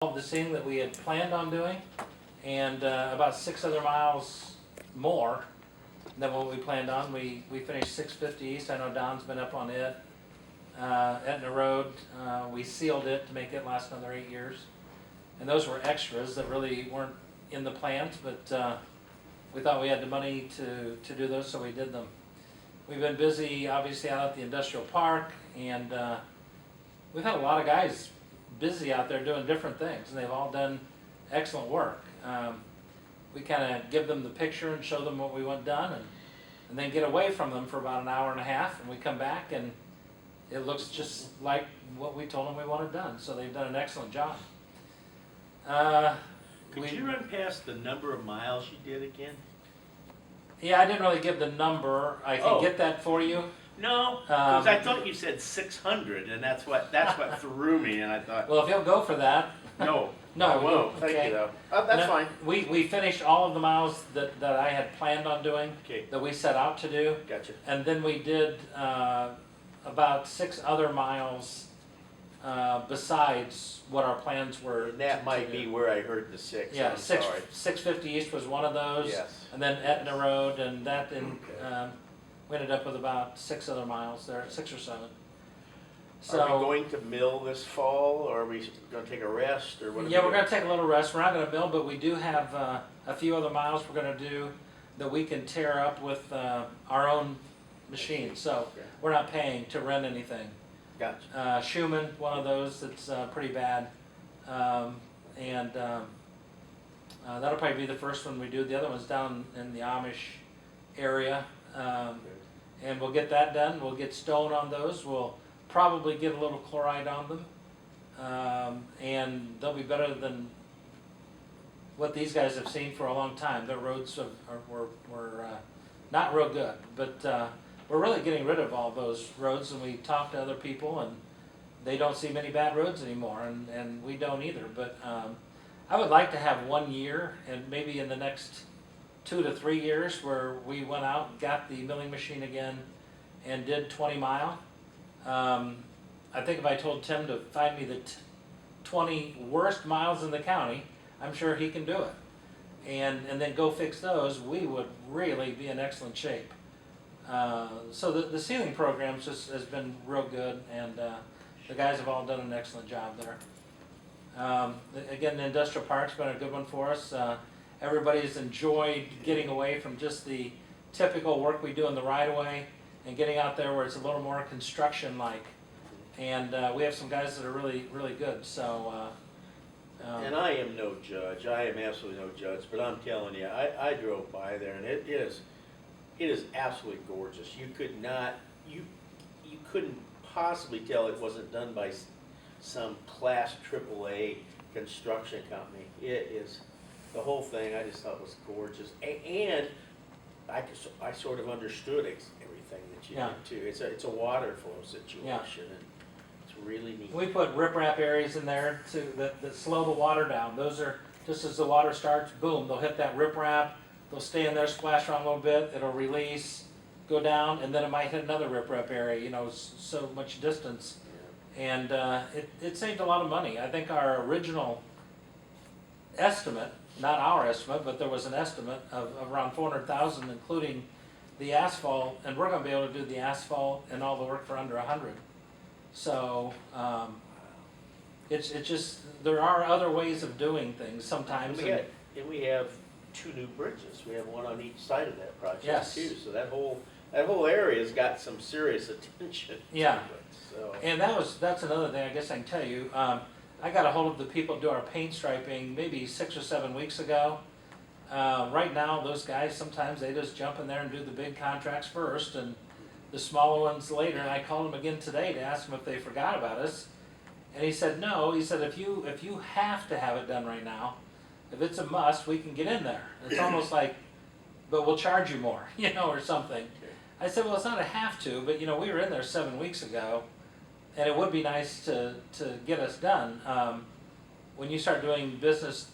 the seating that we had planned on doing, and about 6 other miles more than what we planned on. We finished 650 East. I know Don's been up on it. Etna Road, we sealed it to make it last another 8 years. And those were extras that really weren't in the plans, but we thought we had the money to do those, so we did them. We've been busy, obviously, out at the industrial park, and we've had a lot of guys busy out there doing different things, and they've all done excellent work. We kind of give them the picture and show them what we want done, and then get away from them for about an hour and a half, and we come back and it looks just like what we told them we wanted done. So they've done an excellent job. Could you run past the number of miles you did again? Yeah, I didn't really give the number. I can get that for you. No, because I thought you said 600, and that's what threw me, and I thought. Well, if you'll go for that. No, No, I won't. okay. Thank you, though. That's fine. We finished all of the miles that I had planned on doing, Okay. that we set out to do. Gotcha. And then we did about 6 other miles besides what our plans were. And that might be where I heard the 6. Yeah, I'm 650 East was one of those. Yes. And then Etna Road, and that we ended up with about 6 other miles there, 6 or 7. So, are we going to mill this fall, or are we going to take a rest, or what? Yeah, we're going to take a little rest. We're not going to mill, but we do have a few other miles we're going to do that we can tear up with our own machine. So we're not paying to rent anything. Gotcha. Schumann, one of those that's pretty bad, and that'll probably be the first one we do. The other one's down in the Amish area, and we'll get that done. We'll get stone on those. We'll probably get a little chloride on them, and they'll be better than what these guys have seen for a long time. Their roads were not real good, but we're really getting rid of all those roads, and we talked to other people, and they don't see many bad roads anymore, and we don't either. But I would like to have 1 year, and maybe in the next 2 to 3 years, where we went out, got the milling machine again, and did 20 mile. I think if I told Tim to find me the 20 worst miles in the county, I'm sure he can do it. And then go fix those, we would really be in excellent shape. So the sealing program just has been real good, and the guys have all done an excellent job there. Again, the industrial park's been a good one for us. Everybody's enjoyed getting away from just the typical work we do in the right-of-way and getting out there where it's a little more construction-like. And we have some guys that are really, really good. So. And I am no judge. I am absolutely no judge. But I'm telling you, I drove by there, and it is absolutely gorgeous. You could not, you couldn't possibly tell it wasn't done by some class AAA construction company. It is, the whole thing I just thought was gorgeous, and I sort of understood everything that you did too. It's a water flow situation, and it's really neat. We put riprap areas in there that slow the water down. Those are just as the water starts, boom, they'll hit that riprap. They'll stay in there, splash around a little bit. It'll release, go down, and then it might hit another riprap area. You know, so much distance, and it saved a lot of money. I think our original estimate, not our estimate, but there was an estimate of around $400,000, including the asphalt, and we're going to be able to do the asphalt and all the work for under $100,000. So it's just, there are other ways of doing things sometimes. And we have 2 new bridges. We have one on each side of that project too. So that whole area's got some serious attention. Yeah. To it, so. And that's another thing I guess I can tell you. I got a hold of the people who do our paint striping maybe 6 or 7 weeks ago. Right now, those guys, sometimes they just jump in there and do the big contracts first and the smaller ones later. And I called him again today to ask them if they forgot about us. And he said, no. He said, if you have to have it done right now, if it's a must, we can get in there. It's almost like, but we'll charge you more, or something. I said, well, it's not a have to, but we were in there 7 weeks ago, and it would be nice to get us done. When you start doing business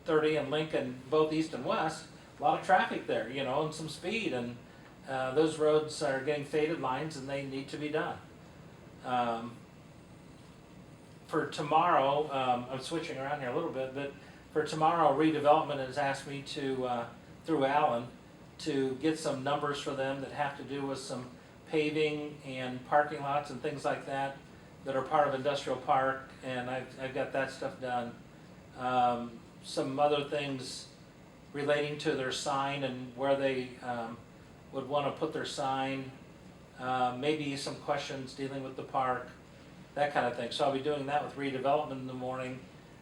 30 and Lincoln, both east and west, a lot of traffic there, and some speed, and those roads are getting faded lines, and they need to be done. for tomorrow, I'm switching around here a little bit, but for tomorrow, redevelopment has asked me to, through Alan, to get some numbers for them that have to do with some paving and parking lots and things like that that are part of industrial park, and I've got that stuff done. Some other things relating to their sign and where they would want to put their sign, maybe some questions dealing with the park, that kind of thing. So I'll be doing that with redevelopment in the morning,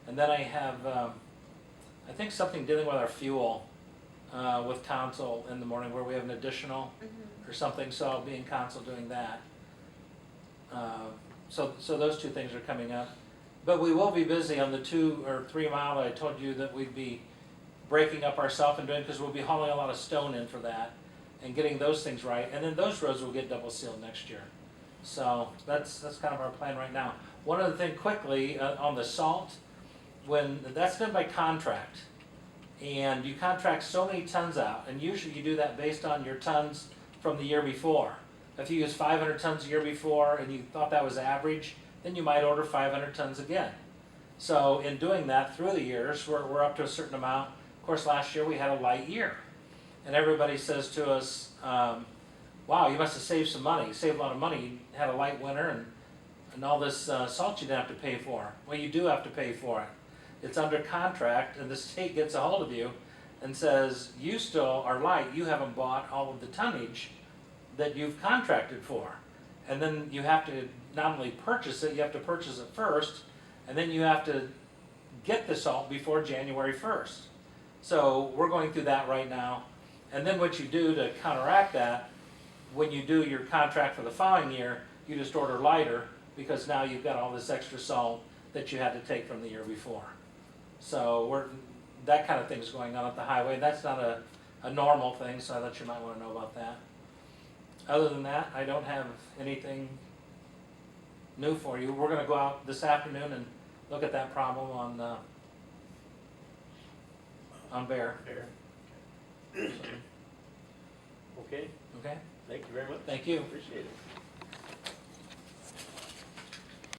and then I have, I think something dealing with our fuel with council in the morning where we have an additional or something, so I'll be in council doing that. So those two things are coming up. But we will be busy on the 2 or 3 mile that I told you that we'd be breaking up ourselves and doing, because we'll be hauling a lot of stone in for that and getting those things right. And then those roads will get double sealed next year. So that's kind of our plan right now. One other thing quickly, on the salt, when that's done by contract, and you contract so many tons out, and usually you do that based on your tons from the year before. If you use 500 tons the year before and you thought that was average, then you might order 500 tons again. So in doing that through the years, we're up to a certain amount. Of course, last year we had a light year, and everybody says to us, wow, you must have saved some money, saved a lot of money. You had a light winter and all this salt you didn't have to pay for. Well, you do have to pay for it. It's under contract, and the state gets a hold of you and says, you still are light, you haven't bought all of the tonnage that you've contracted for. And then you have to not only purchase it, you have to purchase it first, and then you have to get the salt before January 1st. So we're going through that right now. And then what you do to counteract that, when you do your contract for the following year, you just order lighter, because now you've got all this extra salt that you had to take from the year before. So that kind of thing's going on at the highway. That's not a normal thing, so I thought you might want to know about that. Other than that, I don't have anything new for you. We're going to go out this afternoon and look at that problem on Bear. Okay, Okay? thank you very much. Thank you. Appreciate it.